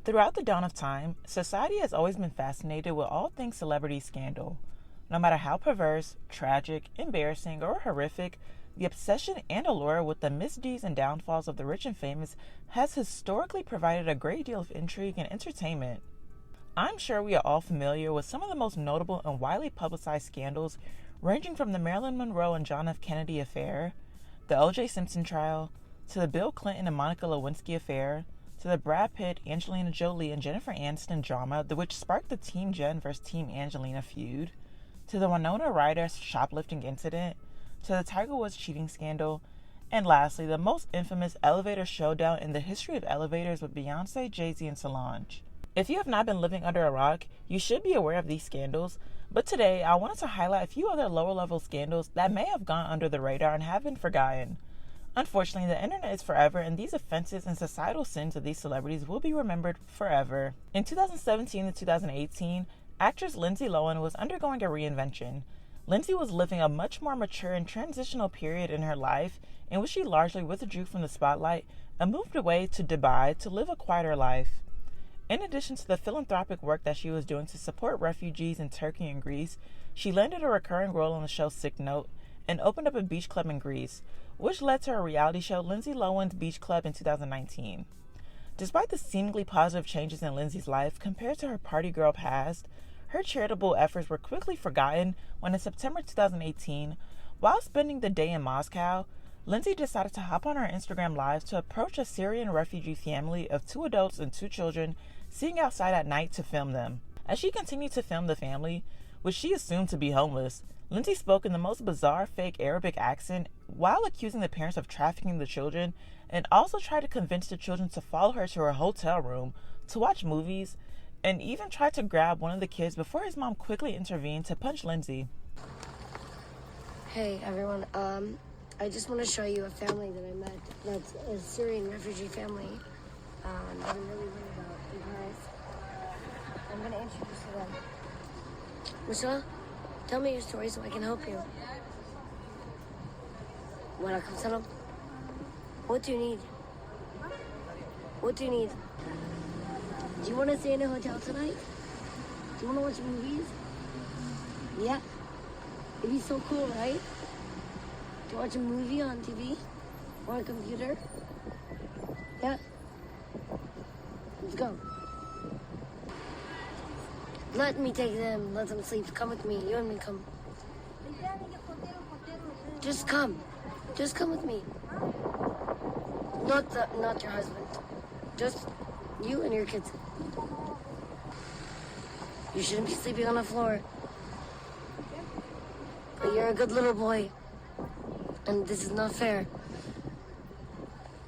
Throughout the dawn of time, society has always been fascinated with all things celebrity scandal. No matter how perverse, tragic, embarrassing, or horrific, the obsession and allure with the misdeeds and downfalls of the rich and famous has historically provided a great deal of intrigue and entertainment. I'm sure we are all familiar with some of the most notable and widely publicized scandals, ranging from the Marilyn Monroe and John F. Kennedy affair, the OJ Simpson trial, to the Bill Clinton and Monica Lewinsky affair, to the Brad Pitt, Angelina Jolie, and Jennifer Aniston drama, which sparked the Team Jen vs. Team Angelina feud, to the Winona Ryder shoplifting incident, to the Tiger Woods cheating scandal, and lastly, the most infamous elevator showdown in the history of elevators with Beyonce, Jay-Z, and Solange. If you have not been living under a rock, you should be aware of these scandals, but today I wanted to highlight a few other lower-level scandals that may have gone under the radar and have been forgotten. Unfortunately, the internet is forever, and these offenses and societal sins of these celebrities will be remembered forever. In 2017 to 2018, actress Lindsay Lohan was undergoing a reinvention. Lindsay was living a much more mature and transitional period in her life in which she largely withdrew from the spotlight and moved away to Dubai to live a quieter life. In addition to the philanthropic work that she was doing to support refugees in Turkey and Greece, she landed a recurring role on the show Sick Note and opened up a beach club in Greece, which led to a reality show, Lindsay Lohan's Beach Club, in 2019. Despite the seemingly positive changes in Lindsay's life compared to her party girl past, her charitable efforts were quickly forgotten when in September 2018, while spending the day in Moscow, Lindsay decided to hop on her Instagram Live to approach a Syrian refugee family of 2 adults and 2 children sitting outside at night to film them. As she continued to film the family, which she assumed to be homeless, Lindsay spoke in the most bizarre fake Arabic accent while accusing the parents of trafficking the children, and also tried to convince the children to follow her to her hotel room to watch movies, and even tried to grab one of the kids before his mom quickly intervened to punch Lindsay. Hey everyone, I just want to show you a family that I met that's a Syrian refugee family that I'm really worried about in Paris. I'm going to introduce you to them. Michelle, tell me your story so I can help you. Walaikum salam. What do you need? What do you need? Do you want to stay in a hotel tonight? Do you want to watch movies? Yeah? It'd be so cool, right? To watch a movie on TV? Or on a computer? Yeah? Let's go. Let me take them, let them sleep. Come with me, you and me come. Just come. Just come with me. Not your husband. Just you and your kids. You shouldn't be sleeping on the floor. But you're a good little boy. And this is not fair.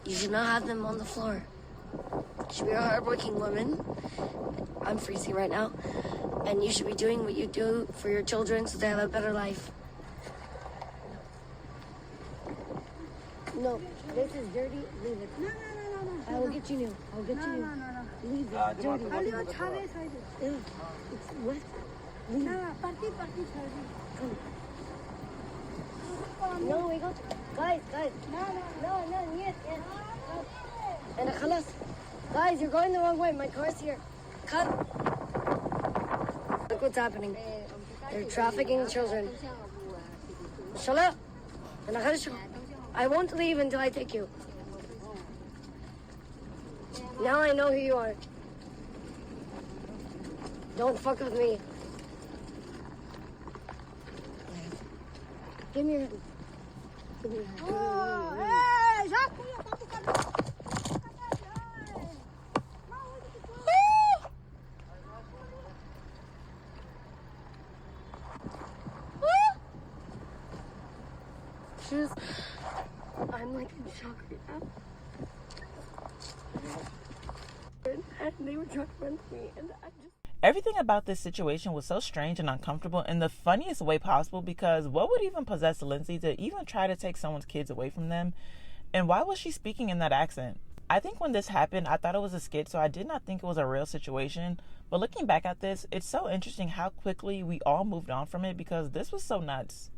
You should not have them on the floor. You should be a hardworking woman. I'm freezing right now. And you should be doing what you do for your children so they have a better life. No, this is dirty. Leave it. No. I will get you new. I'll get you new. No. Leave it. Dirty. Ew, it's wet. Leave it. Party. Come. No, we got guys. No, yes. And خلاص. Guys, you're going the wrong way. My car's here. Cut. Look what's happening. They're trafficking children. Shut up. I won't leave until I take you. Now I know who you are. Don't fuck with me. Give me your hand. Give me your hand. I'm like in shock right now. And they were trying to run me, and I just... Everything about this situation was so strange and uncomfortable in the funniest way possible, because what would even possess Lindsay to even try to take someone's kids away from them? And why was she speaking in that accent? I think when this happened, I thought it was a skit, so I did not think it was a real situation. But looking back at this, it's so interesting how quickly we all moved on from it, because this was so nuts.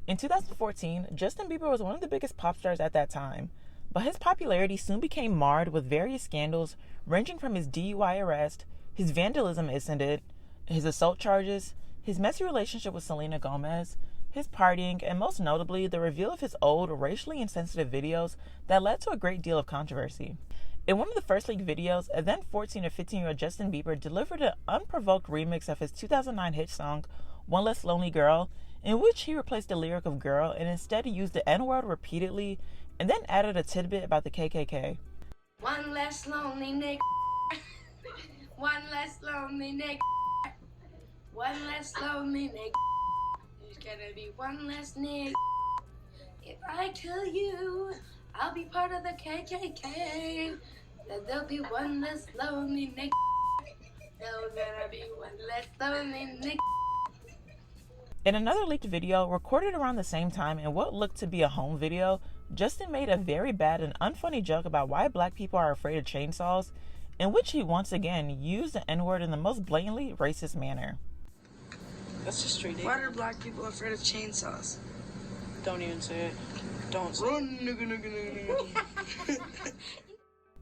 In 2014, Justin Bieber was one of the biggest pop stars at that time. But his popularity soon became marred with various scandals ranging from his DUI arrest, his vandalism incident, his assault charges, his messy relationship with Selena Gomez, his partying, and most notably, the reveal of his old, racially insensitive videos that led to a great deal of controversy. In one of the first leaked videos, a then 14 or 15-year-old Justin Bieber delivered an unprovoked remix of his 2009 hit song, One Less Lonely Girl, in which he replaced the lyric of girl and instead used the N-word repeatedly and then added a tidbit about the KKK. One less lonely nigga. One less lonely nigga. One less lonely nigga. There's gonna be one less nigga. If I tell you I'll be part of the KKK, then there'll be one less lonely nigga. There's gonna be one less lonely nigga. In another leaked video, recorded around the same time in what looked to be a home video, Justin made a very bad and unfunny joke about why black people are afraid of chainsaws, in which he once again used the N-word in the most blatantly racist manner. That's just straight. Why are black people afraid of chainsaws? Don't even say it. Don't say it.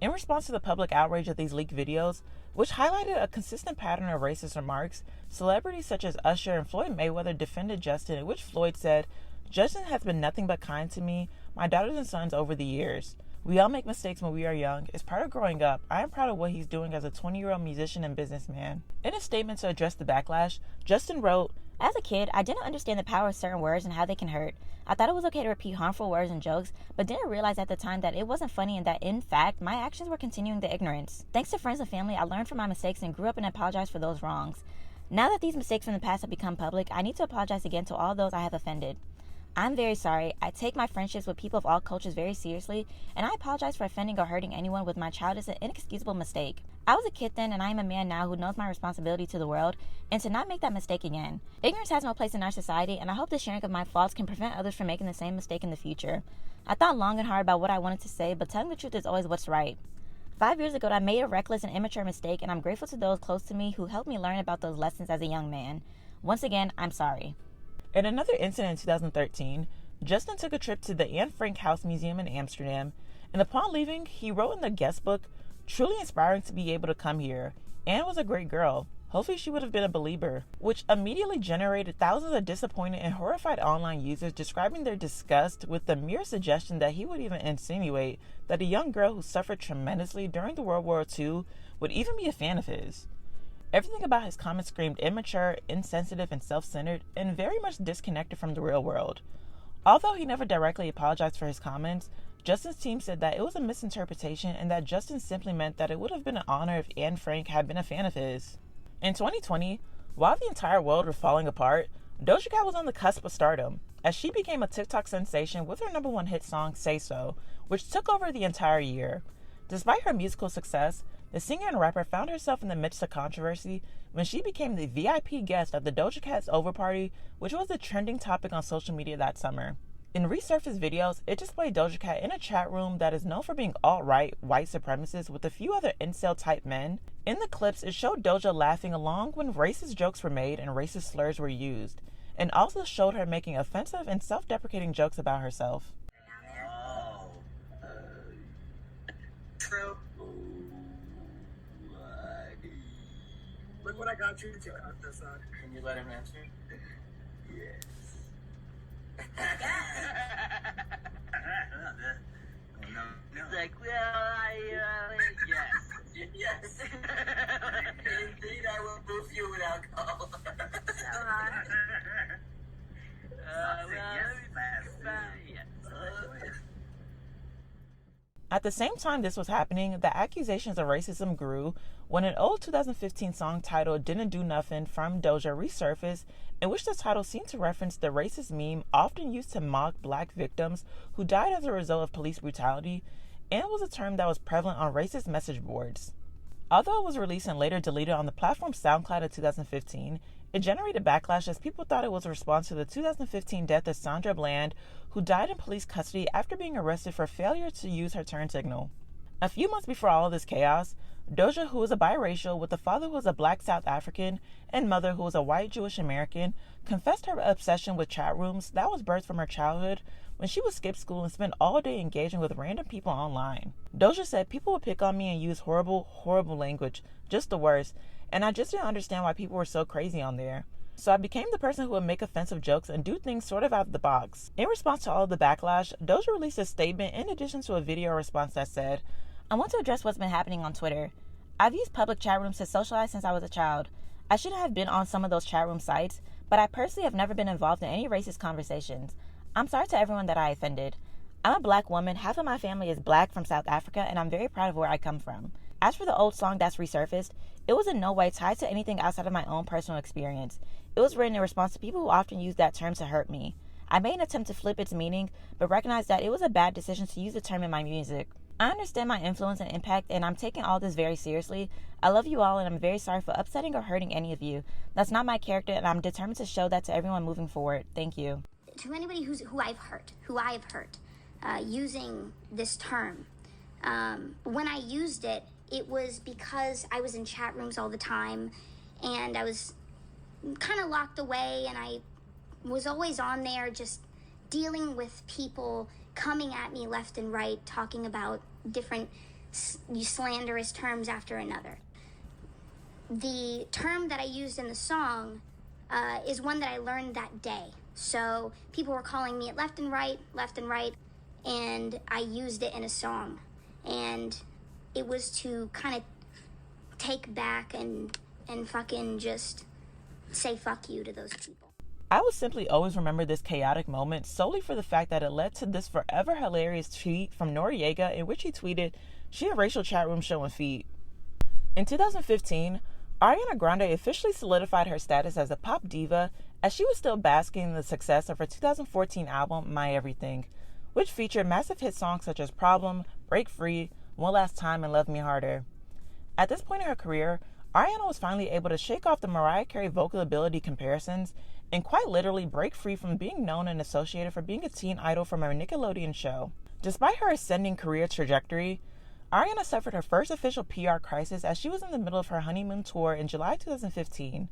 In response to the public outrage of these leaked videos, which highlighted a consistent pattern of racist remarks, celebrities such as Usher and Floyd Mayweather defended Justin, in which Floyd said, "Justin has been nothing but kind to me, my daughters and sons over the years. We all make mistakes when we are young. It's part of growing up. I am proud of what he's doing as a 20-year-old musician and businessman." In a statement to address the backlash, Justin wrote, "As a kid, I didn't understand the power of certain words and how they can hurt. I thought it was okay to repeat harmful words and jokes, but didn't realize at the time that it wasn't funny and that, in fact, my actions were continuing the ignorance. Thanks to friends and family, I learned from my mistakes and grew up and apologized for those wrongs. Now that these mistakes from the past have become public, I need to apologize again to all those I have offended. I'm very sorry. I take my friendships with people of all cultures very seriously, and I apologize for offending or hurting anyone with my childish and inexcusable mistake. I was a kid then, and I am a man now who knows my responsibility to the world, and to not make that mistake again. Ignorance has no place in our society, and I hope the sharing of my faults can prevent others from making the same mistake in the future. I thought long and hard about what I wanted to say, but telling the truth is always what's right. 5 years ago, I made a reckless and immature mistake, and I'm grateful to those close to me who helped me learn about those lessons as a young man. Once again, I'm sorry." In another incident in 2013, Justin took a trip to the Anne Frank House Museum in Amsterdam, and upon leaving, he wrote in the guest book, "Truly inspiring to be able to come here. Anne was a great girl. Hopefully she would have been a believer," which immediately generated thousands of disappointed and horrified online users describing their disgust with the mere suggestion that he would even insinuate that a young girl who suffered tremendously during the World War II would even be a fan of his. Everything about his comments screamed immature, insensitive, and self-centered, and very much disconnected from the real world. Although he never directly apologized for his comments, Justin's team said that it was a misinterpretation and that Justin simply meant that it would have been an honor if Anne Frank had been a fan of his. In 2020, while the entire world was falling apart, Doja Cat was on the cusp of stardom, as she became a TikTok sensation with her #1 hit song, Say So, which took over the entire year. Despite her musical success, the singer and rapper found herself in the midst of controversy when she became the VIP guest at the Doja Cat's Over Party, which was the trending topic on social media that summer. In resurfaced videos, it displayed Doja Cat in a chat room that is known for being alt-right white supremacists with a few other incel-type men. In the clips, it showed Doja laughing along when racist jokes were made and racist slurs were used, and also showed her making offensive and self-deprecating jokes about herself. True. Look what I got you to on this side. Can you let him answer? Yes. No. He's like, well, yes. Yes. Indeed, I will boof you with alcohol. At the same time this was happening, the accusations of racism grew when an old 2015 song titled Didn't Do Nothing from Doja resurfaced, in which the title seemed to reference the racist meme often used to mock black victims who died as a result of police brutality, and was a term that was prevalent on racist message boards. Although it was released and later deleted on the platform SoundCloud in 2015, it generated backlash as people thought it was a response to the 2015 death of Sandra Bland, who died in police custody after being arrested for failure to use her turn signal. A few months before all of this chaos, Doja, who was a biracial with a father who was a black South African and mother who was a white Jewish American, confessed her obsession with chat rooms that was birthed from her childhood when she would skip school and spend all day engaging with random people online. Doja said people would pick on me and use horrible, horrible language, just the worst, and I just didn't understand why people were so crazy on there. So I became the person who would make offensive jokes and do things sort of out of the box. In response to all of the backlash, Doja released a statement in addition to a video response that said, I want to address what's been happening on Twitter. I've used public chat rooms to socialize since I was a child. I shouldn't have been on some of those chat room sites, but I personally have never been involved in any racist conversations. I'm sorry to everyone that I offended. I'm a black woman, half of my family is black from South Africa, and I'm very proud of where I come from. As for the old song that's resurfaced, it was in no way tied to anything outside of my own personal experience. It was written in response to people who often use that term to hurt me. I made an attempt to flip its meaning, but recognized that it was a bad decision to use the term in my music. I understand my influence and impact, and I'm taking all this very seriously. I love you all, and I'm very sorry for upsetting or hurting any of you. That's not my character, and I'm determined to show that to everyone moving forward. Thank you. To anybody who I've hurt, using this term, when I used it, it was because I was in chat rooms all the time, and I was kind of locked away, and I was always on there just dealing with people coming at me left and right, talking about different slanderous terms after another. The term that I used in the song is one that I learned that day. So people were calling me it left and right, and I used it in a song. And it was to kind of take back and fucking just say fuck you to those people. I will simply always remember this chaotic moment solely for the fact that it led to this forever hilarious tweet from Noriega in which he tweeted, "She a racial chat room showing feet." In 2015, Ariana Grande officially solidified her status as a pop diva as she was still basking in the success of her 2014 album, My Everything, which featured massive hit songs such as Problem, Break Free, One Last Time, and Love Me Harder. At this point in her career, Ariana was finally able to shake off the Mariah Carey vocal ability comparisons and quite literally break free from being known and associated for being a teen idol from a Nickelodeon show. Despite her ascending career trajectory, Ariana suffered her first official PR crisis as she was in the middle of her honeymoon tour in July 2015.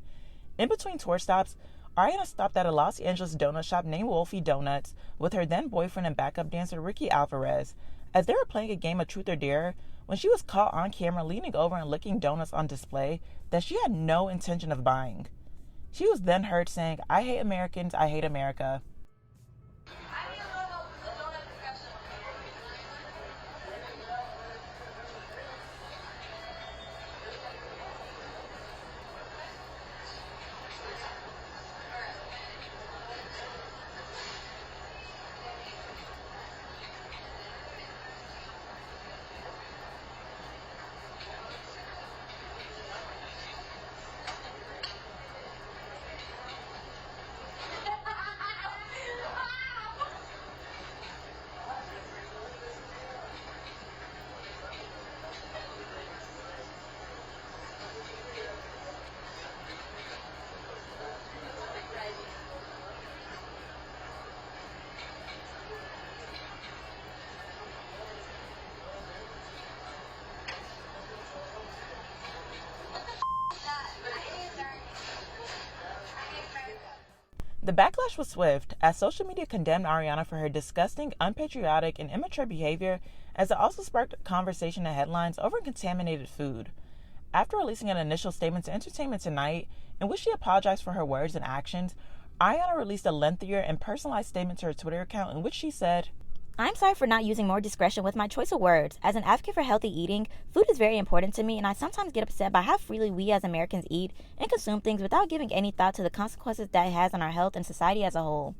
In between tour stops, Ariana stopped at a Los Angeles donut shop named Wolfie Donuts with her then boyfriend and backup dancer Ricky Alvarez as they were playing a game of Truth or Dare when she was caught on camera leaning over and licking donuts on display that she had no intention of buying. She was then heard saying, "I hate Americans, I hate America." The backlash was swift, as social media condemned Ariana for her disgusting, unpatriotic, and immature behavior, as it also sparked conversation and headlines over contaminated food. After releasing an initial statement to Entertainment Tonight, in which she apologized for her words and actions, Ariana released a lengthier and personalized statement to her Twitter account in which she said, I'm sorry for not using more discretion with my choice of words. As an advocate for healthy eating, food is very important to me, and I sometimes get upset by how freely we as Americans eat and consume things without giving any thought to the consequences that it has on our health and society as a whole.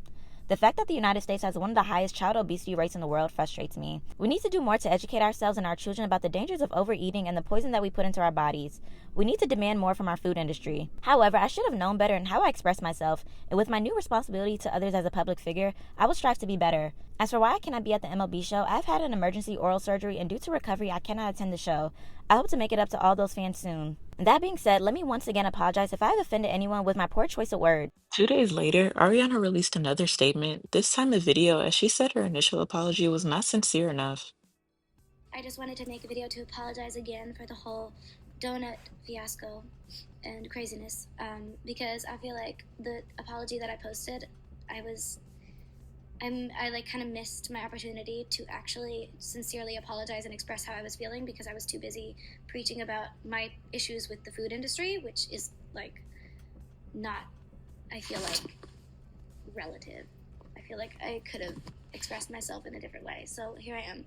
The fact that the United States has one of the highest child obesity rates in the world frustrates me. We need to do more to educate ourselves and our children about the dangers of overeating and the poison that we put into our bodies. We need to demand more from our food industry. However, I should have known better in how I express myself, and with my new responsibility to others as a public figure, I will strive to be better. As for why I cannot be at the MLB show, I've had an emergency oral surgery, and due to recovery, I cannot attend the show. I hope to make it up to all those fans soon. That being said, let me once again apologize if I have offended anyone with my poor choice of words. 2 days later, Ariana released another statement, this time a video, as she said her initial apology was not sincere enough. I just wanted to make a video to apologize again for the whole donut fiasco and craziness, because I feel like the apology that I posted, I was I like kind of missed my opportunity to actually sincerely apologize and express how I was feeling because I was too busy preaching about my issues with the food industry, which is like not, I feel like, relative. I feel like I could have expressed myself in a different way. So here I am,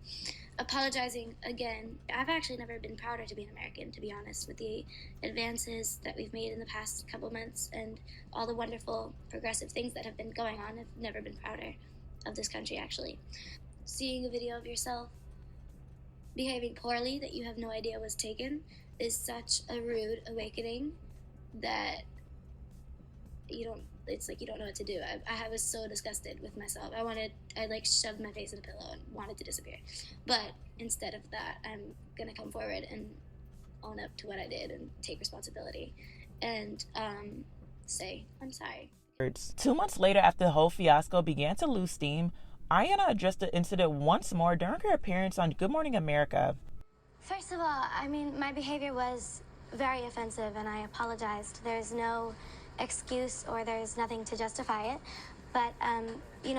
apologizing again. I've actually never been prouder to be an American, to be honest, with the advances that we've made in the past couple months and all the wonderful progressive things that have been going on. I've never been prouder of this country, actually. Seeing a video of yourself behaving poorly that you have no idea was taken is such a rude awakening that it's like you don't know what to do. I was so disgusted with myself. I like shoved my face in a pillow and wanted to disappear. But instead of that, I'm gonna come forward and own up to what I did and take responsibility and say I'm sorry. 2 months later, after the whole fiasco began to lose steam, Ariana addressed the incident once more during her appearance on Good Morning America. First of all, I mean, my behavior was very offensive and I apologized. There's no excuse or there's nothing to justify it. But,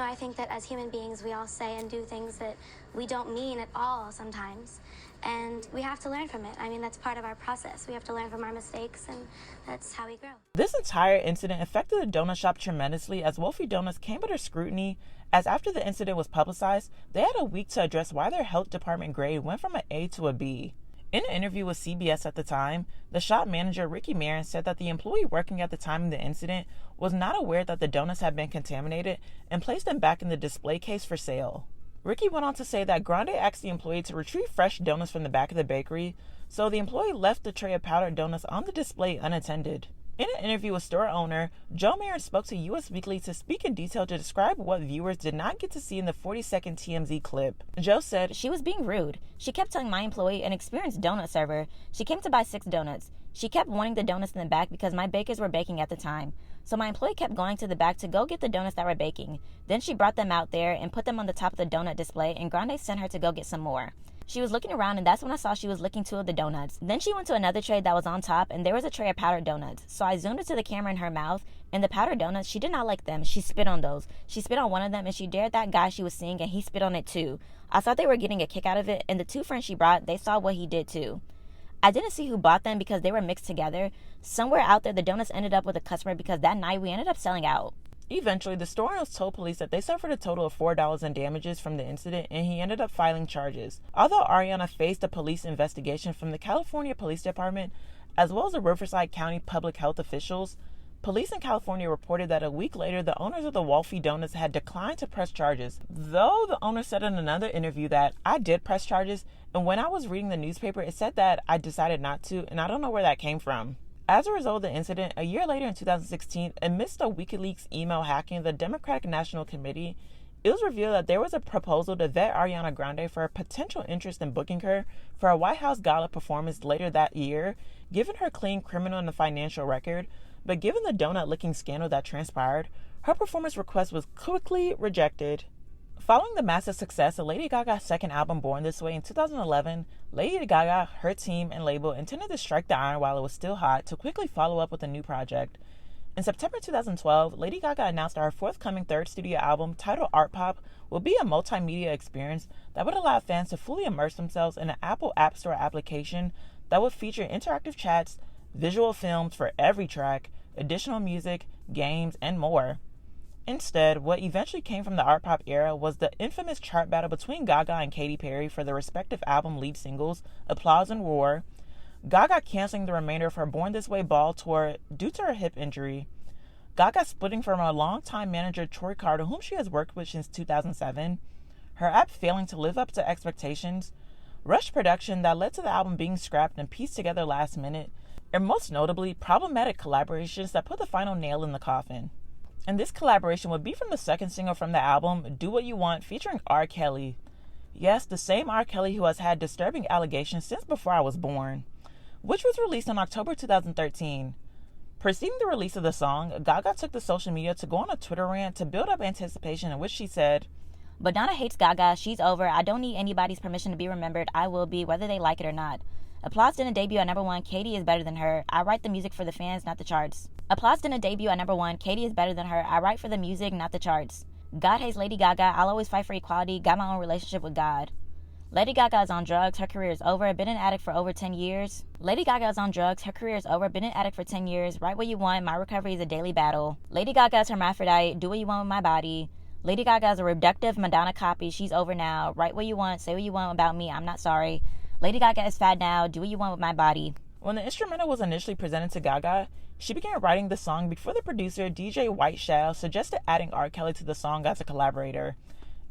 I think that as human beings, we all say and do things that we don't mean at all sometimes. And we have to learn from it. I mean, that's part of our process. We have to learn from our mistakes, and that's how we grow. This entire incident affected the donut shop tremendously as Wolfie Donuts came under scrutiny, as after the incident was publicized, they had a week to address why their health department grade went from an A to a B. In an interview with CBS at the time, the shop manager, Ricky Marin, said that the employee working at the time of the incident was not aware that the donuts had been contaminated and placed them back in the display case for sale. Ricky went on to say that Grande asked the employee to retrieve fresh donuts from the back of the bakery, so the employee left the tray of powdered donuts on the display unattended. In an interview with store owner, Joe Marin spoke to US Weekly to speak in detail to describe what viewers did not get to see in the 40-second TMZ clip. Joe said, "She was being rude. She kept telling my employee, an experienced donut server, she came to buy 6 donuts. She kept wanting the donuts in the back because my bakers were baking at the time. So my employee kept going to the back to go get the donuts that were baking. Then she brought them out there and put them on the top of the donut display, and Grande sent her to go get some more. She was looking around, and that's when I saw she was licking 2 of the donuts. Then she went to another tray that was on top, and there was a tray of powdered donuts. So I zoomed into the camera in her mouth, and the powdered donuts, she did not like them. She spit on those. She spit on one of them, and she dared that guy she was seeing, and he spit on it too. I thought they were getting a kick out of it, and the 2 friends she brought, they saw what he did too. I didn't see who bought them because they were mixed together. Somewhere out there, the donuts ended up with a customer because that night we ended up selling out." Eventually, the store owners told police that they suffered a total of $4 in damages from the incident, and he ended up filing charges. Although Ariana faced a police investigation from the California Police Department, as well as the Riverside County public health officials, police in California reported that a week later, the owners of the Wolfie Donuts had declined to press charges, though the owner said in another interview that, "I did press charges, and when I was reading the newspaper, it said that I decided not to, and I don't know where that came from." As a result of the incident, a year later in 2016, amidst the WikiLeaks email hacking of the Democratic National Committee, it was revealed that there was a proposal to vet Ariana Grande for a potential interest in booking her for a White House gala performance later that year, given her clean criminal and financial record. But given the donut-licking scandal that transpired, her performance request was quickly rejected. Following the massive success of Lady Gaga's second album, Born This Way, in 2011, Lady Gaga, her team, and label intended to strike the iron while it was still hot to quickly follow up with a new project. In September 2012, Lady Gaga announced that her forthcoming third studio album, titled Art Pop, will be a multimedia experience that would allow fans to fully immerse themselves in an Apple App Store application that would feature interactive chats, visual films for every track, additional music, games, and more. Instead, what eventually came from the art pop era was the infamous chart battle between Gaga and Katy Perry for their respective album lead singles, Applause and Roar, Gaga canceling the remainder of her Born This Way ball tour due to her hip injury, Gaga splitting from her longtime manager Troy Carter, whom she has worked with since 2007, her app failing to live up to expectations, rushed production that led to the album being scrapped and pieced together last minute, and most notably, problematic collaborations that put the final nail in the coffin. And this collaboration would be from the second single from the album, Do What You Want, featuring R. Kelly. Yes, the same R. Kelly who has had disturbing allegations since before I was born, which was released in October 2013. Preceding the release of the song, Gaga took to social media to go on a Twitter rant to build up anticipation, in which she said, "Madonna hates Gaga. She's over. I don't need anybody's permission to be remembered. I will be, whether they like it or not. Applause didn't debut at number 1. Katy is better than her. I write the music for the fans, not the charts. Applause didn't debut at number 1. Katy is better than her. I write for the music, not the charts. God hates Lady Gaga. I'll always fight for equality. Got my own relationship with God. Lady Gaga is on drugs. Her career is over. Been an addict for over 10 years. Lady Gaga is on drugs. Her career is over. Been an addict for 10 years. Write what you want. My recovery is a daily battle. Lady Gaga is hermaphrodite. Do what you want with my body. Lady Gaga is a reductive Madonna copy. She's over now. Write what you want. Say what you want about me. I'm not sorry. Lady Gaga is fat now. Do what you want with my body. When the instrumental was initially presented to Gaga, she began writing the song before the producer, DJ White Shadow, suggested adding R. Kelly to the song as a collaborator.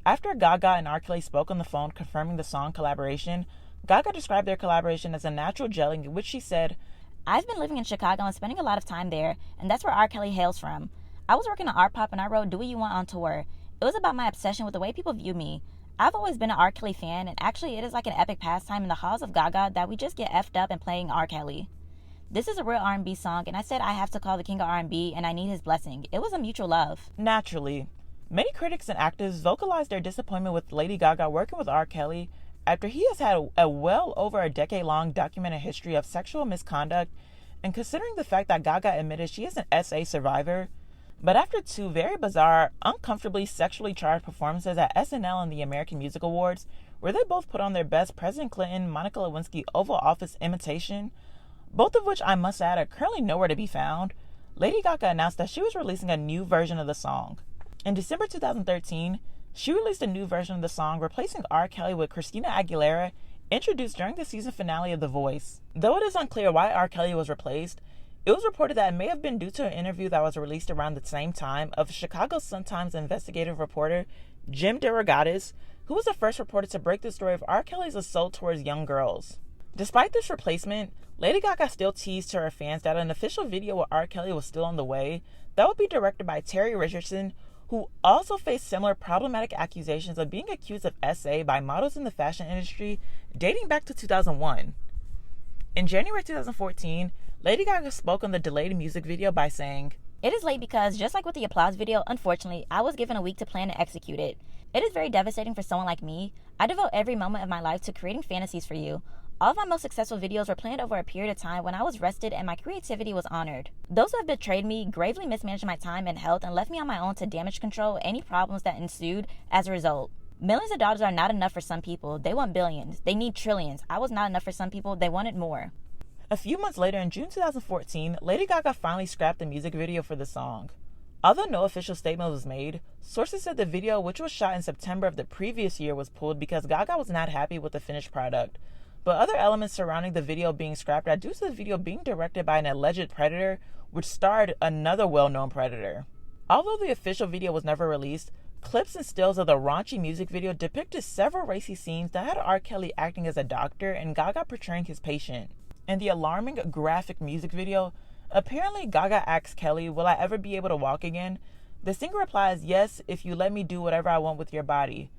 After Gaga and R. Kelly spoke on the phone confirming the song collaboration, Gaga described their collaboration as a natural gelling, in which she said, I've been living in Chicago and spending a lot of time there, and that's where R. Kelly hails from. I was working on Art Pop and I wrote Do What You Want on tour. It was about my obsession with the way people view me. I've always been an R. Kelly fan, and actually it is like an epic pastime in the halls of Gaga that we just get effed up and playing R. Kelly. This is a real R&B song, and I said I have to call the king of R&B, and I need his blessing. It was a mutual love. Naturally. Many critics and activists vocalized their disappointment with Lady Gaga working with R. Kelly after he has had a well over a decade-long documented history of sexual misconduct, and considering the fact that Gaga admitted she is an SA survivor. But after two very bizarre, uncomfortably sexually charged performances at SNL and the American Music Awards, where they both put on their best President Clinton, Monica Lewinsky Oval Office imitation, both of which I must add are currently nowhere to be found, Lady Gaga announced that she was releasing a new version of the song. In December 2013, she released a new version of the song, replacing R. Kelly with Christina Aguilera, introduced during the season finale of The Voice. Though it is unclear why R. Kelly was replaced, it was reported that it may have been due to an interview that was released around the same time of Chicago Sun-Times investigative reporter Jim DeRogatis, who was the first reporter to break the story of R. Kelly's assault towards young girls. Despite this replacement, Lady Gaga still teased to her fans that an official video with R. Kelly was still on the way that would be directed by Terry Richardson, who also faced similar problematic accusations of being accused of SA by models in the fashion industry dating back to 2001. In January 2014, Lady Gaga spoke on the delayed music video by saying, It is late because, just like with the applause video, unfortunately, I was given a week to plan and execute it. It is very devastating for someone like me. I devote every moment of my life to creating fantasies for you. All of my most successful videos were planned over a period of time when I was rested and my creativity was honored. Those who have betrayed me gravely mismanaged my time and health and left me on my own to damage control any problems that ensued as a result. Millions of dollars are not enough for some people. They want billions. They need trillions. I was not enough for some people. They wanted more. A few months later, in June 2014, Lady Gaga finally scrapped the music video for the song. Although no official statement was made, sources said the video, which was shot in September of the previous year, was pulled because Gaga was not happy with the finished product. But other elements surrounding the video being scrapped are due to the video being directed by an alleged predator, which starred another well-known predator. Although the official video was never released, clips and stills of the raunchy music video depicted several racy scenes that had R. Kelly acting as a doctor and Gaga portraying his patient. In the alarming graphic music video, apparently Gaga asks Kelly, "Will I ever be able to walk again?" The singer replies, "Yes, if you let me do whatever I want with your body."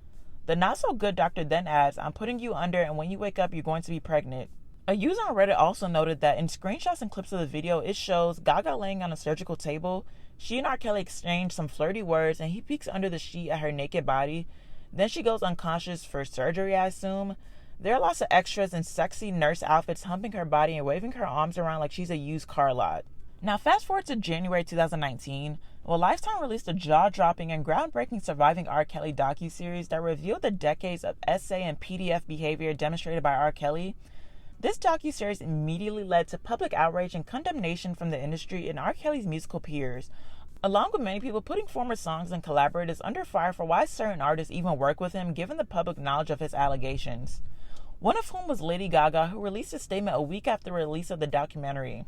The not-so-good doctor then adds, "I'm putting you under, and when you wake up, you're going to be pregnant." A user on Reddit also noted that in screenshots and clips of the video, it shows Gaga laying on a surgical table. She and R. Kelly exchange some flirty words, and he peeks under the sheet at her naked body. Then she goes unconscious for surgery, I assume. There are lots of extras in sexy nurse outfits humping her body and waving her arms around like she's a used car lot. Now fast forward to January 2019, well, Lifetime released a jaw-dropping and groundbreaking Surviving R. Kelly docuseries that revealed the decades of SA and PDF behavior demonstrated by R. Kelly. This docuseries immediately led to public outrage and condemnation from the industry and R. Kelly's musical peers, along with many people putting former songs and collaborators under fire for why certain artists even work with him given the public knowledge of his allegations. One of whom was Lady Gaga, who released a statement a week after the release of the documentary.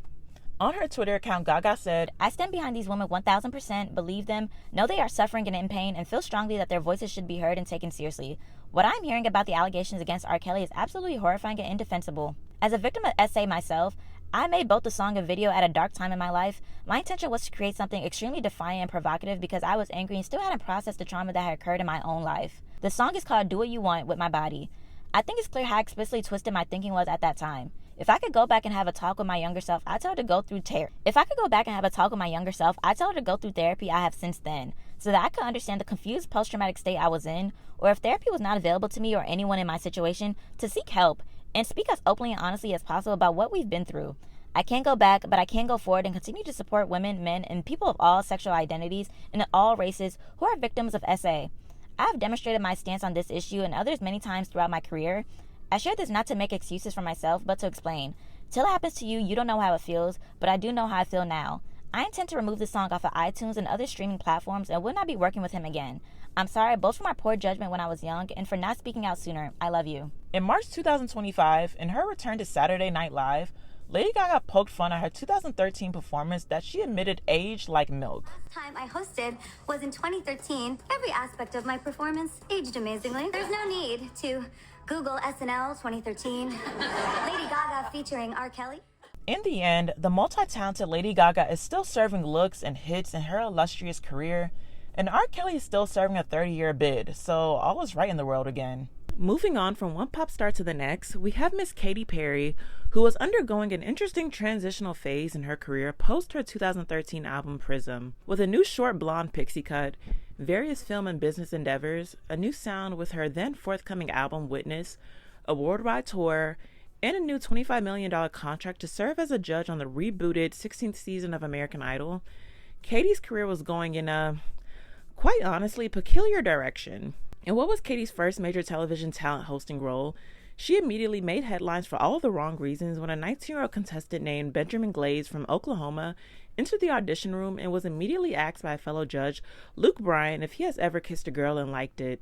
On her Twitter account, Gaga said, "I stand behind these women 1000%, believe them, know they are suffering and in pain, and feel strongly that their voices should be heard and taken seriously. What I'm hearing about the allegations against R. Kelly is absolutely horrifying and indefensible. As a victim of SA myself, I made both the song and video at a dark time in my life. My intention was to create something extremely defiant and provocative because I was angry and still hadn't processed the trauma that had occurred in my own life. The song is called Do What You Want with my body. I think it's clear how explicitly twisted my thinking was at that time. If I could go back and have a talk with my younger self, I'd tell her to go through therapy. I have since then, so that I could understand the confused post-traumatic state I was in, or if therapy was not available to me or anyone in my situation, to seek help and speak as openly and honestly as possible about what we've been through. I can't go back, but I can go forward and continue to support women, men, and people of all sexual identities and all races who are victims of SA. I have demonstrated my stance on this issue and others many times throughout my career. I share this not to make excuses for myself, but to explain. Till it happens to you, you don't know how it feels, but I do know how I feel now. I intend to remove this song off of iTunes and other streaming platforms and will not be working with him again. I'm sorry both for my poor judgment when I was young and for not speaking out sooner. I love you. In March 2025, in her return to Saturday Night Live, Lady Gaga poked fun at her 2013 performance that she admitted aged like milk. Last time I hosted was in 2013. Every aspect of my performance aged amazingly. There's no need to Google SNL 2013. Lady Gaga featuring R. Kelly. In the end, the multi-talented Lady Gaga is still serving looks and hits in her illustrious career, and R. Kelly is still serving a 30-year bid, so all is right in the world again. Moving on from one pop star to the next, we have Miss Katy Perry, who was undergoing an interesting transitional phase in her career post her 2013 album Prism. With a new short blonde pixie cut, various film and business endeavors, a new sound with her then forthcoming album Witness, a worldwide tour, and a new $25 million contract to serve as a judge on the rebooted 16th season of American Idol, Katy's career was going in a, quite honestly, peculiar direction. In what was Katy's first major television talent hosting role, she immediately made headlines for all of the wrong reasons when a 19-year-old contestant named Benjamin Glaze from Oklahoma entered the audition room and was immediately asked by a fellow judge, Luke Bryan, if he has ever kissed a girl and liked it,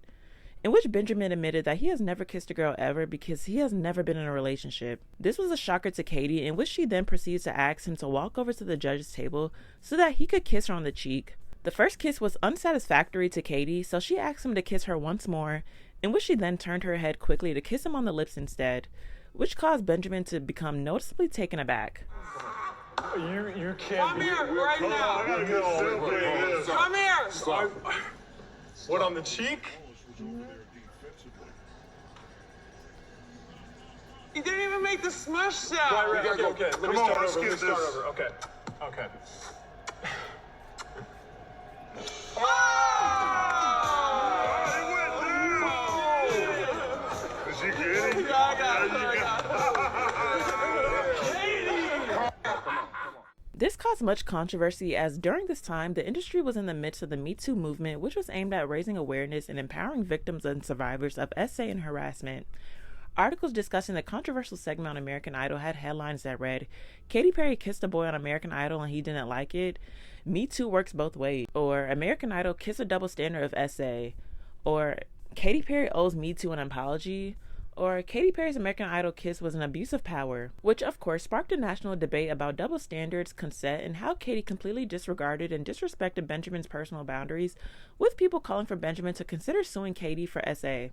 in which Benjamin admitted that he has never kissed a girl ever because he has never been in a relationship. This was a shocker to Katy, in which she then proceeds to ask him to walk over to the judge's table so that he could kiss her on the cheek. The first kiss was unsatisfactory to Katy, so she asked him to kiss her once more, in which she then turned her head quickly to kiss him on the lips instead, which caused Benjamin to become noticeably taken aback. You can't. Come here right now. I gotta get this. Come here. Stop. What, on the cheek? You didn't even make the smush sound. Right, okay. Let me start over. Okay. Is she kidding? This caused much controversy as during this time, the industry was in the midst of the Me Too movement, which was aimed at raising awareness and empowering victims and survivors of SA and harassment. Articles discussing the controversial segment on American Idol had headlines that read, Katy Perry kissed a boy on American Idol and he didn't like it, Me Too works both ways, or American Idol kiss a double standard of SA, or Katy Perry owes Me Too an apology, or Katy Perry's American Idol kiss was an abuse of power, which of course sparked a national debate about double standards, consent, and how Katy completely disregarded and disrespected Benjamin's personal boundaries, with people calling for Benjamin to consider suing Katy for SA.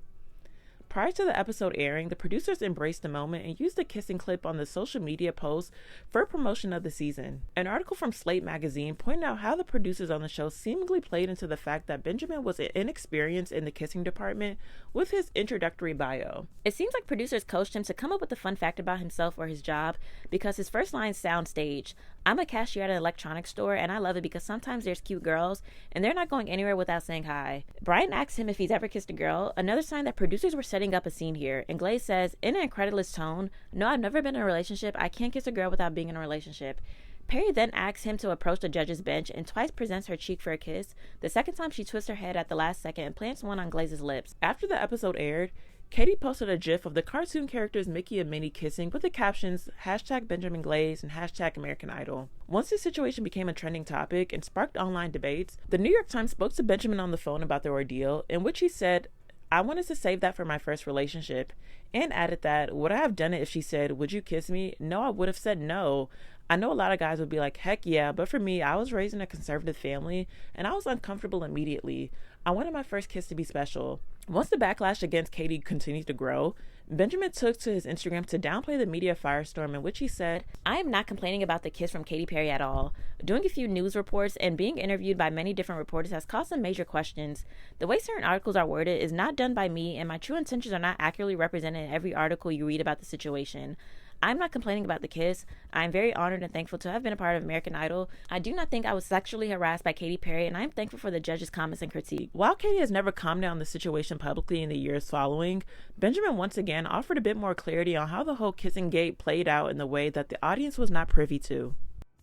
Prior to the episode airing, the producers embraced the moment and used the kissing clip on the social media post for promotion of the season. An article from Slate magazine pointed out how the producers on the show seemingly played into the fact that Benjamin was inexperienced in the kissing department with his introductory bio. It seems like producers coached him to come up with a fun fact about himself or his job because his first lines sound staged. I'm a cashier at an electronics store and I love it because sometimes there's cute girls and they're not going anywhere without saying hi. Brian asks him if he's ever kissed a girl, another sign that producers were setting up a scene here, and Glaze says, in an incredulous tone, no, I've never been in a relationship. I can't kiss a girl without being in a relationship. Perry then asks him to approach the judge's bench and twice presents her cheek for a kiss. The second time she twists her head at the last second and plants one on Glaze's lips. After the episode aired, Katy posted a gif of the cartoon characters Mickey and Minnie kissing with the captions #BenjaminGlaze and #American Idol. Once this situation became a trending topic and sparked online debates, the New York Times spoke to Benjamin on the phone about the ordeal, in which he said, I wanted to save that for my first relationship, and added that, would I have done it if she said, would you kiss me? No, I would have said no. I know a lot of guys would be like, heck yeah, but for me, I was raised in a conservative family, and I was uncomfortable immediately. I wanted my first kiss to be special. Once the backlash against Katy continued to grow, Benjamin took to his Instagram to downplay the media firestorm, in which he said, I am not complaining about the kiss from Katy Perry at all. Doing a few news reports and being interviewed by many different reporters has caused some major questions. The way certain articles are worded is not done by me, and my true intentions are not accurately represented in every article you read about the situation. I'm not complaining about the kiss. I'm very honored and thankful to have been a part of American Idol. I do not think I was sexually harassed by Katy Perry, and I am thankful for the judges' comments and critique. While Katy has never commented on the situation publicly in the years following, Benjamin once again offered a bit more clarity on how the whole kissing gate played out in the way that the audience was not privy to.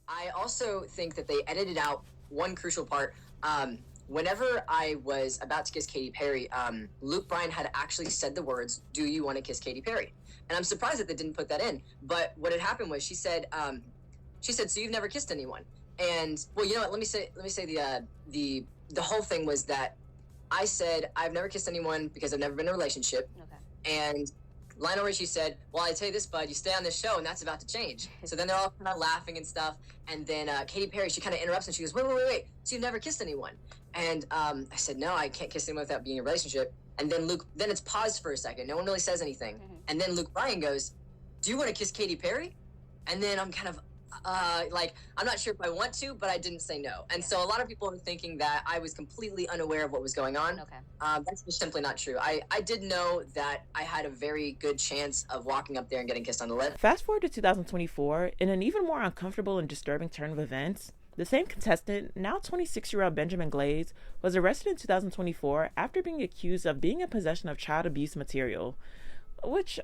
I also think that they edited out one crucial part. Whenever I was about to kiss Katy Perry, Luke Bryan had actually said the words, "Do you want to kiss Katy Perry?" And I'm surprised that they didn't put that in. But what had happened was she said, "So you've never kissed anyone?" And well, you know what? Let me say the whole thing was that I said I've never kissed anyone because I've never been in a relationship. Okay. And Lionel Richie said, "Well, I tell you this, bud, you stay on this show, and that's about to change." So then they're all kind of laughing and stuff. And then Katy Perry, she kind of interrupts and she goes, wait. So you've never kissed anyone? And I said, "No, I can't kiss anyone without being in a relationship." And then then it's paused for a second. No one really says anything. Mm-hmm. And then Luke Bryan goes, "Do you want to kiss Katy Perry?" And then I'm kind of I'm not sure if I want to, but I didn't say no. And so a lot of people are thinking that I was completely unaware of what was going on. Okay. That's just simply not true. I did know that I had a very good chance of walking up there and getting kissed on the lip. Fast forward to 2024, in an even more uncomfortable and disturbing turn of events, the same contestant, now 26-year-old Benjamin Glaze, was arrested in 2024 after being accused of being in possession of child abuse material, which,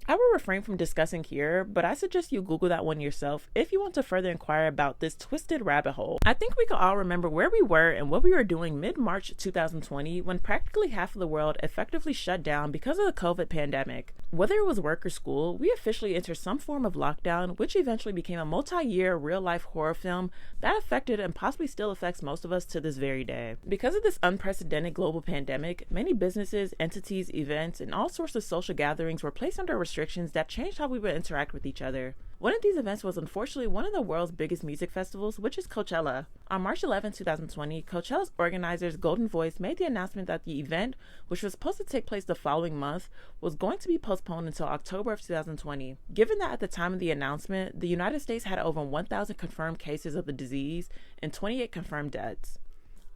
I will refrain from discussing here, but I suggest you Google that one yourself if you want to further inquire about this twisted rabbit hole. I think we can all remember where we were and what we were doing mid-March 2020 when practically half of the world effectively shut down because of the COVID pandemic. Whether it was work or school, we officially entered some form of lockdown, which eventually became a multi-year real-life horror film that affected and possibly still affects most of us to this very day. Because of this unprecedented global pandemic, many businesses, entities, events, and all sorts of social gatherings were placed under restrictions that changed how we would interact with each other. One of these events was unfortunately one of the world's biggest music festivals, which is Coachella. On March 11, 2020, Coachella's organizers Golden Voice made the announcement that the event, which was supposed to take place the following month, was going to be postponed until October of 2020. Given that at the time of the announcement, the United States had over 1,000 confirmed cases of the disease and 28 confirmed deaths.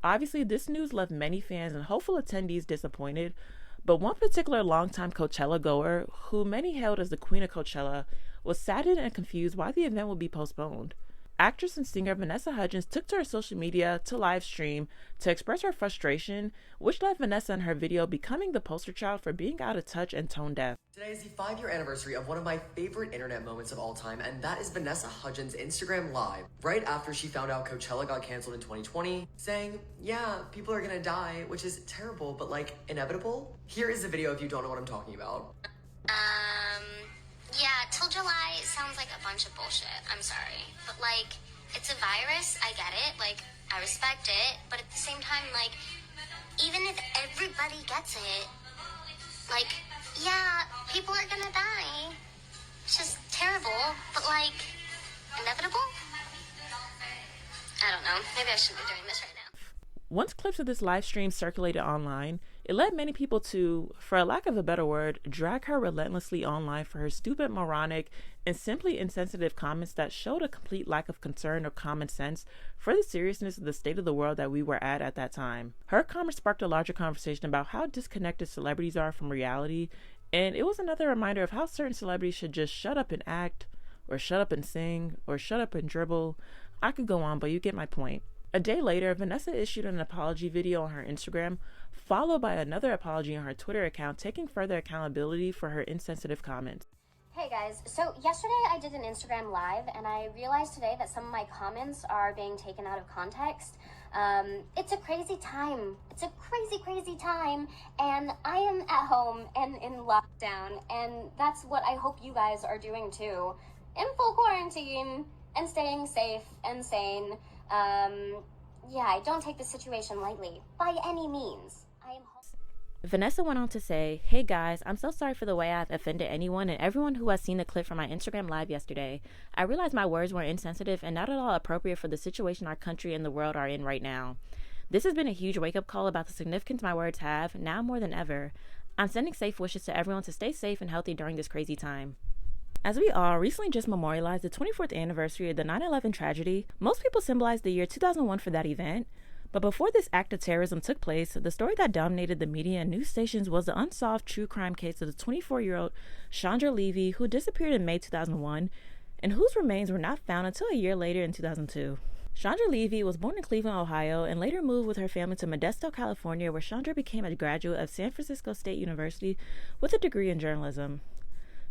Obviously, this news left many fans and hopeful attendees disappointed, but one particular longtime Coachella goer, who many hailed as the Queen of Coachella, was saddened and confused why the event would be postponed. Actress and singer Vanessa Hudgens took to her social media to live stream to express her frustration, which led Vanessa in her video becoming the poster child for being out of touch and tone deaf. Today is the 5-year anniversary of one of my favorite internet moments of all time, and that is Vanessa Hudgens' Instagram Live, right after she found out Coachella got canceled in 2020, saying, "Yeah, people are gonna die," which is terrible, but like, inevitable. Here is the video if you don't know what I'm talking about. Yeah, till July sounds like a bunch of bullshit. I'm sorry. But, like, it's a virus. I get it. Like, I respect it. But at the same time, like, even if everybody gets it, like, yeah, people are gonna die. It's just terrible. But, like, inevitable? I don't know. Maybe I shouldn't be doing this right now. Once clips of this live stream circulated online, it led many people to, for a lack of a better word, drag her relentlessly online for her stupid, moronic, and simply insensitive comments that showed a complete lack of concern or common sense for the seriousness of the state of the world that we were at that time. Her comments sparked a larger conversation about how disconnected celebrities are from reality, and it was another reminder of how certain celebrities should just shut up and act, or shut up and sing, or shut up and dribble. I could go on, but you get my point. A day later, Vanessa issued an apology video on her Instagram, followed by another apology on her Twitter account, taking further accountability for her insensitive comments. Hey guys, so yesterday I did an Instagram Live, and I realized today that some of my comments are being taken out of context. It's a crazy time. It's a crazy time, and I am at home and in lockdown, and that's what I hope you guys are doing too. In full quarantine, and staying safe and sane. Yeah, I don't take this situation lightly, by any means. Vanessa went on to say, "Hey guys, I'm so sorry for the way I've offended anyone and everyone who has seen the clip from my Instagram Live yesterday. I realized my words were insensitive and not at all appropriate for the situation our country and the world are in right now. This has been a huge wake-up call about the significance my words have, now more than ever. I'm sending safe wishes to everyone to stay safe and healthy during this crazy time." As we all recently just memorialized the 24th anniversary of the 9/11 tragedy, most people symbolize the year 2001 for that event, But before this act of terrorism took place, the story that dominated the media and news stations was the unsolved true crime case of the 24-year-old Chandra Levy, who disappeared in May 2001, and whose remains were not found until a year later in 2002. Chandra Levy was born in Cleveland, Ohio, and later moved with her family to Modesto, California, where Chandra became a graduate of San Francisco State University with a degree in journalism.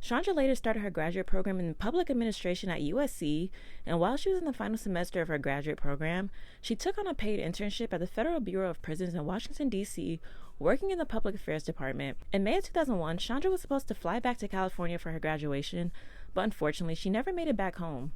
Chandra later started her graduate program in public administration at USC, and while she was in the final semester of her graduate program, she took on a paid internship at the Federal Bureau of Prisons in Washington, D.C., working in the Public Affairs Department. In May of 2001, Chandra was supposed to fly back to California for her graduation, but unfortunately, she never made it back home.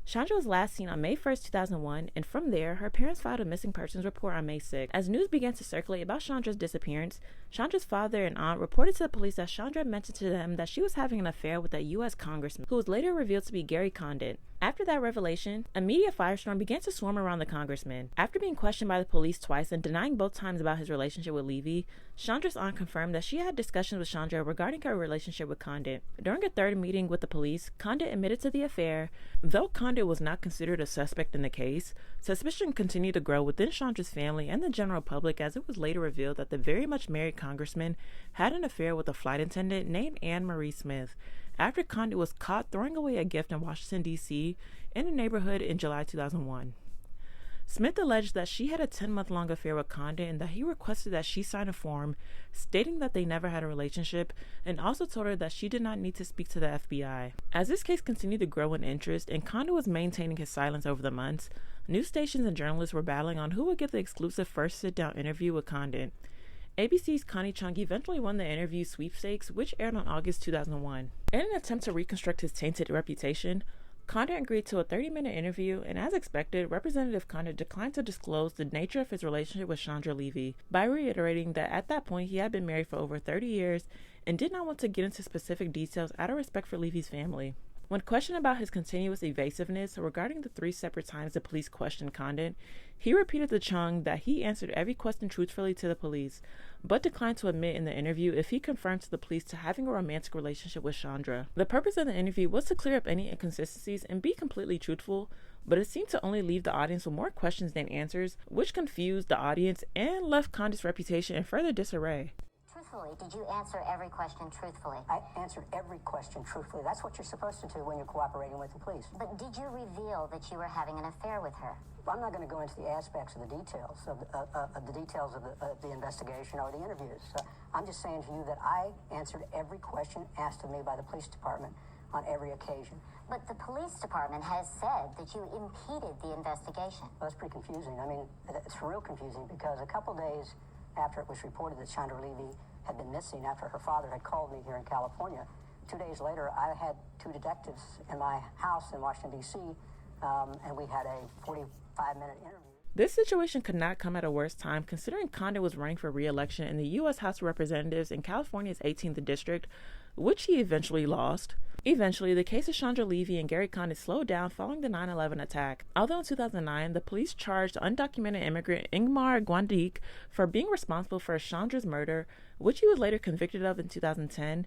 Chandra was last seen on May 1st, 2001, and from there, her parents filed a missing persons report on May 6th. As news began to circulate about Chandra's disappearance, Chandra's father and aunt reported to the police that Chandra mentioned to them that she was having an affair with a U.S. congressman, who was later revealed to be Gary Condit. After that revelation, a media firestorm began to swarm around the congressman. After being questioned by the police twice and denying both times about his relationship with Levy, Chandra's aunt confirmed that she had discussions with Chandra regarding her relationship with Condit. During a third meeting with the police, Condit admitted to the affair. Though Condit was not considered a suspect in the case, suspicion continued to grow within Chandra's family and the general public, as it was later revealed that the very much married congressman had an affair with a flight attendant named Anne Marie Smith, after Condit was caught throwing away a gift in Washington, D.C. in a neighborhood in July 2001. Smith alleged that she had a 10-month-long affair with Condit and that he requested that she sign a form stating that they never had a relationship, and also told her that she did not need to speak to the FBI. As this case continued to grow in interest and Condit was maintaining his silence over the months, news stations and journalists were battling on who would give the exclusive first sit-down interview with Condit. ABC's Connie Chung eventually won the interview sweepstakes, which aired on August 2001. In an attempt to reconstruct his tainted reputation, Condit agreed to a 30-minute interview, and as expected, Representative Condit declined to disclose the nature of his relationship with Chandra Levy, by reiterating that at that point he had been married for over 30 years and did not want to get into specific details out of respect for Levy's family. When questioned about his continuous evasiveness regarding the 3 separate times the police questioned Condit, he repeated to Chung that he answered every question truthfully to the police, but declined to admit in the interview if he confirmed to the police to having a romantic relationship with Chandra. The purpose of the interview was to clear up any inconsistencies and be completely truthful, but it seemed to only leave the audience with more questions than answers, which confused the audience and left Condit's reputation in further disarray. Truthfully, did you answer every question truthfully? I answered every question truthfully. That's what you're supposed to do when you're cooperating with the police. But did you reveal that you were having an affair with her? I'm not going to go into the aspects of the details of the investigation or the interviews. I'm just saying to you that I answered every question asked of me by the police department on every occasion. But the police department has said that you impeded the investigation. Well, that's pretty confusing. I mean, it's real confusing because a couple days after it was reported that Chandra Levy had been missing, after her father had called me here in California, 2 days later, I had 2 detectives in my house in Washington, D.C., and we had a 45-minute interview. This situation could not come at a worse time, considering Condit was running for re-election in the U.S. House of Representatives in California's 18th District, which he eventually lost. Eventually, the case of Chandra Levy and Gary Condit slowed down following the 9/11 attack. Although in 2009, the police charged undocumented immigrant Ingmar Guandique for being responsible for Chandra's murder, which he was later convicted of in 2010.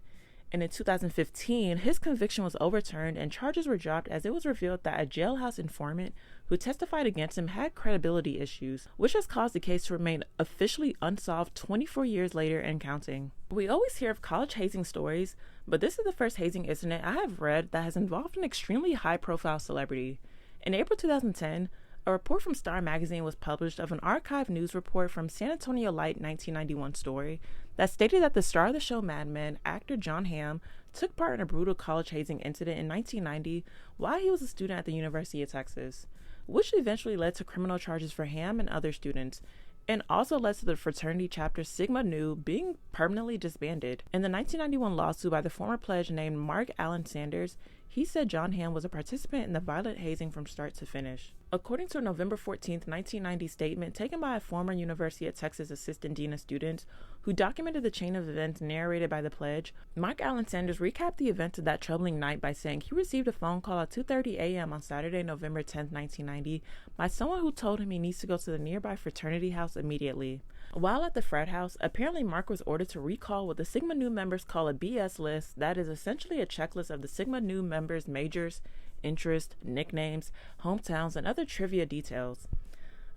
And in 2015, his conviction was overturned and charges were dropped as it was revealed that a jailhouse informant who testified against him had credibility issues, which has caused the case to remain officially unsolved 24 years later and counting. We always hear of college hazing stories, but this is the first hazing incident I have read that has involved an extremely high-profile celebrity. In April 2010, a report from Star magazine was published of an archived news report from San Antonio Light 1991 story that stated that the star of the show Mad Men, actor Jon Hamm, took part in a brutal college hazing incident in 1990 while he was a student at the University of Texas, which eventually led to criminal charges for Hamm and other students, and also led to the fraternity chapter Sigma Nu being permanently disbanded. In the 1991 lawsuit by the former pledge named Mark Allen Sanders, he said Jon Hamm was a participant in the violent hazing from start to finish. According to a November 14, 1990 statement taken by a former University of Texas assistant dean of students who documented the chain of events narrated by the pledge, Mark Allen Sanders recapped the events of that troubling night by saying he received a phone call at 2:30 a.m. on Saturday, November 10, 1990 by someone who told him he needs to go to the nearby fraternity house immediately. While at the frat house, apparently Mark was ordered to recall what the Sigma Nu members call a BS list, that is essentially a checklist of the Sigma Nu members' majors, interests, nicknames, hometowns, and other trivia details.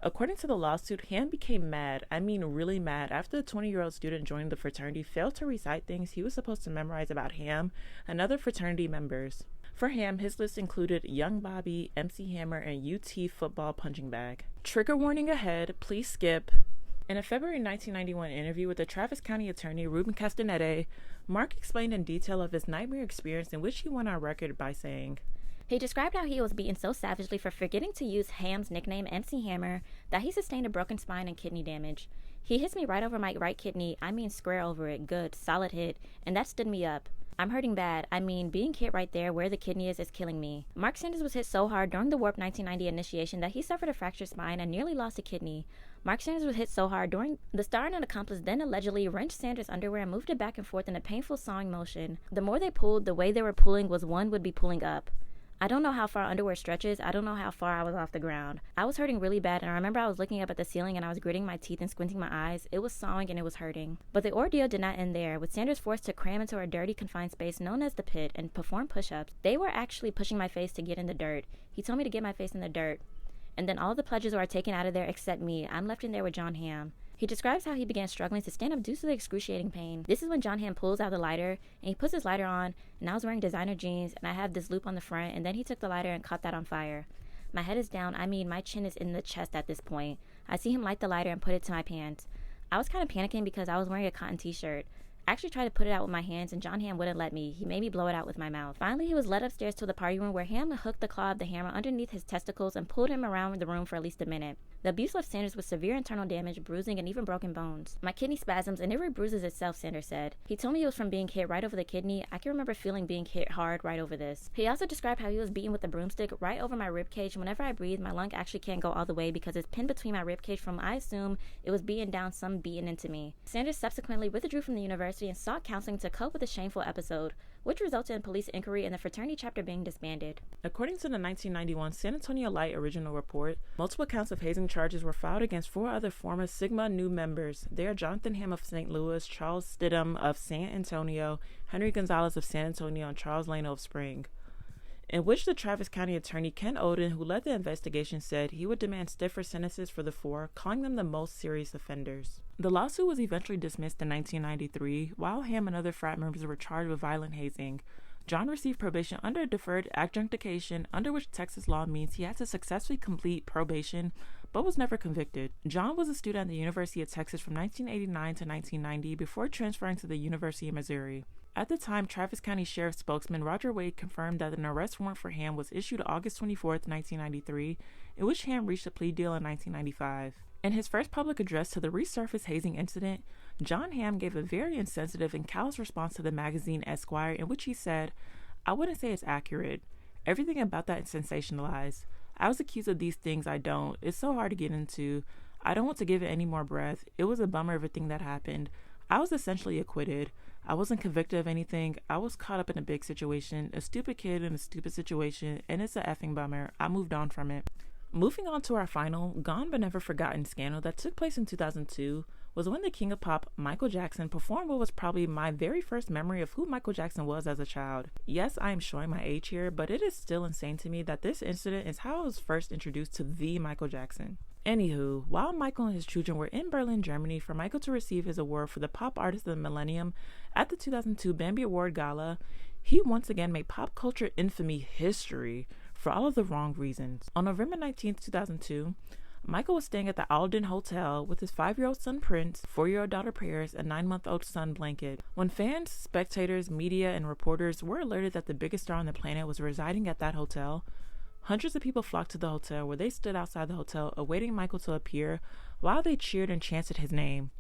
According to the lawsuit, Ham became mad, I mean really mad, after the 20-year-old student joining the fraternity failed to recite things he was supposed to memorize about Ham and other fraternity members. For Ham, his list included Young Bobby, MC Hammer, and UT football punching bag. Trigger warning ahead, please skip. In a February 1991 interview with the Travis County attorney Ruben Castaneda, Mark explained in detail of his nightmare experience, in which he went on record by saying, he described how he was beaten so savagely for forgetting to use Ham's nickname MC Hammer that he sustained a broken spine and kidney damage. He hits me right over my right kidney, I mean square over it, good, solid hit, and that stood me up. I'm hurting bad, I mean being hit right there where the kidney is killing me. Mark Sanders was hit so hard during the Warp 1990 initiation that he suffered a fractured spine and nearly lost a kidney. Mark Sanders was hit so hard during the star and an accomplice then allegedly wrenched Sanders' underwear and moved it back and forth in a painful sawing motion. The more they pulled, the way they were pulling was one would be pulling up. I don't know how far underwear stretches. I don't know how far I was off the ground. I was hurting really bad, and I remember I was looking up at the ceiling and I was gritting my teeth and squinting my eyes. It was sawing and it was hurting. But the ordeal did not end there, with Sanders forced to cram into a dirty, confined space known as the pit and perform push-ups. They were actually pushing my face to get in the dirt. He told me to get my face in the dirt. And then all the pledges were taken out of there except me. I'm left in there with John Hamm. He describes how he began struggling to stand up due to the excruciating pain. This is when John Hamm pulls out the lighter, and he puts his lighter on, and I was wearing designer jeans, and I have this loop on the front, and then he took the lighter and caught that on fire. My head is down, I mean my chin is in the chest at this point. I see him light the lighter and put it to my pants. I was kind of panicking because I was wearing a cotton t-shirt. I actually tried to put it out with my hands, and John Hamm wouldn't let me. He made me blow it out with my mouth. Finally, he was led upstairs to the party room where Hamm hooked the claw of the hammer underneath his testicles and pulled him around the room for at least a minute. The abuse left Sanders with severe internal damage, bruising, and even broken bones. My kidney spasms, and every bruises itself, Sanders said. He told me it was from being hit right over the kidney. I can remember feeling being hit hard right over this. He also described how he was beaten with a broomstick right over my ribcage. Whenever I breathe, my lung actually can't go all the way because it's pinned between my ribcage from, I assume, it was beaten down some beaten into me. Sanders subsequently withdrew from the university and sought counseling to cope with the shameful episode, which resulted in police inquiry and the fraternity chapter being disbanded. According to the 1991 San Antonio Light original report, multiple counts of hazing charges were filed against 4 other former Sigma Nu members. They are Jonathan Hamm of St. Louis, Charles Stidham of San Antonio, Henry Gonzalez of San Antonio, and Charles Lano of Spring, in which the Travis County attorney Ken Oden, who led the investigation, said he would demand stiffer sentences for the 4, calling them the most serious offenders. The lawsuit was eventually dismissed in 1993. While Hamm and other frat members were charged with violent hazing, John received probation under deferred adjunctication, under which Texas law means he had to successfully complete probation, but was never convicted. John was a student at the University of Texas from 1989 to 1990 before transferring to the University of Missouri. At the time, Travis County Sheriff spokesman Roger Wade confirmed that an arrest warrant for Hamm was issued August 24, 1993, in which Hamm reached a plea deal in 1995. In his first public address to the resurfaced hazing incident, John Hamm gave a very insensitive and callous response to the magazine Esquire, in which he said, "I wouldn't say it's accurate. Everything about that is sensationalized. I was accused of these things I don't. It's so hard to get into. I don't want to give it any more breath. It was a bummer everything that happened. I was essentially acquitted. I wasn't convicted of anything. I was caught up in a big situation, a stupid kid in a stupid situation, and it's a effing bummer. I moved on from it." Moving on to our final, gone but never forgotten scandal that took place in 2002 was when the king of pop, Michael Jackson, performed what was probably my very first memory of who Michael Jackson was as a child. Yes, I am showing my age here, but it is still insane to me that this incident is how I was first introduced to the Michael Jackson. Anywho, while Michael and his children were in Berlin, Germany for Michael to receive his award for the Pop Artist of the Millennium at the 2002 Bambi Award Gala, he once again made pop culture infamy history for all of the wrong reasons. On November 19, 2002, Michael was staying at the Alden Hotel with his 5-year-old son Prince, 4-year-old daughter Paris, and 9-month-old son Blanket. When fans, spectators, media, and reporters were alerted that the biggest star on the planet was residing at that hotel, hundreds of people flocked to the hotel, where they stood outside the hotel awaiting Michael to appear while they cheered and chanted his name.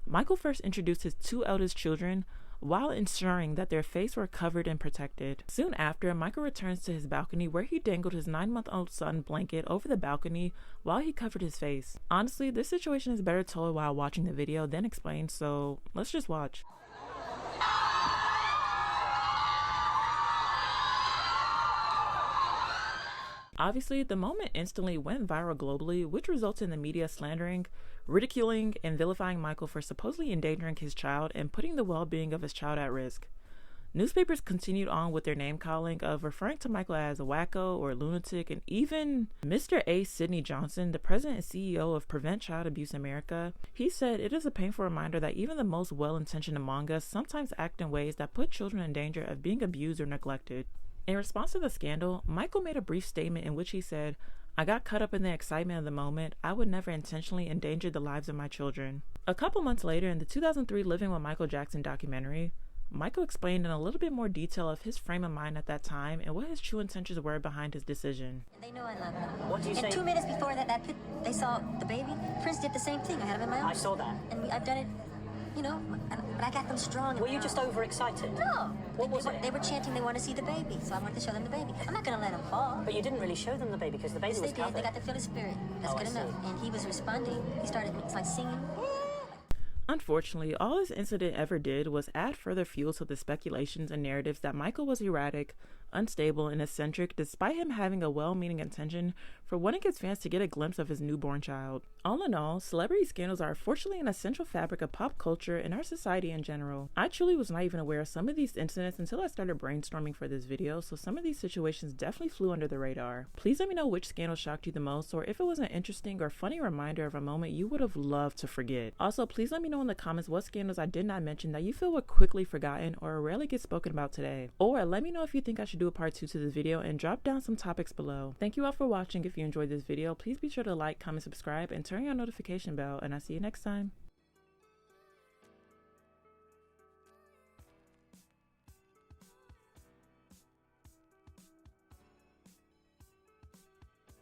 Michael first introduced his 2 eldest children while ensuring that their faces were covered and protected. Soon after, Michael returns to his balcony where he dangled his 9-month-old son Blanket over the balcony while he covered his face. Honestly, this situation is better told while watching the video than explained, so let's just watch. Obviously, the moment instantly went viral globally, which resulted in the media slandering, ridiculing, and vilifying Michael for supposedly endangering his child and putting the well-being of his child at risk. Newspapers continued on with their name calling of referring to Michael as a wacko or lunatic, and even Mr. A. Sidney Johnson, the president and CEO of Prevent Child Abuse America, he said, "It is a painful reminder that even the most well-intentioned among us sometimes act in ways that put children in danger of being abused or neglected." In response to the scandal, Michael made a brief statement in which he said, "I got caught up in the excitement of the moment. I would never intentionally endanger the lives of my children." A couple months later, in the 2003 Living with Michael Jackson documentary, Michael explained in a little bit more detail of his frame of mind at that time and what his true intentions were behind his decision. They know I love them. What do you say? And 2 minutes before they saw the baby, Prince did the same thing. I had him in my arms. I saw that. And I've done it, you know, but I got them strong. Were you just overexcited? No. What was it? They were chanting they want to see the baby, so I wanted to show them the baby. I'm not going to let them fall. But you didn't really show them the baby because the baby was covered. They got to feel the spirit. That's good enough. And he was responding. He started like singing. Unfortunately, all this incident ever did was add further fuel to the speculations and narratives that Michael was erratic, unstable, and eccentric, despite him having a well-meaning intention for wanting his fans to get a glimpse of his newborn child. All in all, celebrity scandals are unfortunately an essential fabric of pop culture and our society in general. I truly was not even aware of some of these incidents until I started brainstorming for this video, so some of these situations definitely flew under the radar. Please let me know which scandal shocked you the most, or if it was an interesting or funny reminder of a moment you would have loved to forget. Also, please let me know in the comments what scandals I did not mention that you feel were quickly forgotten or rarely get spoken about today. Or let me know if you think I should do a part 2 to this video and drop down some topics below. Thank you all for watching. If you enjoyed this video, please be sure to like, comment, subscribe, and turn on your notification bell, and I'll see you next time.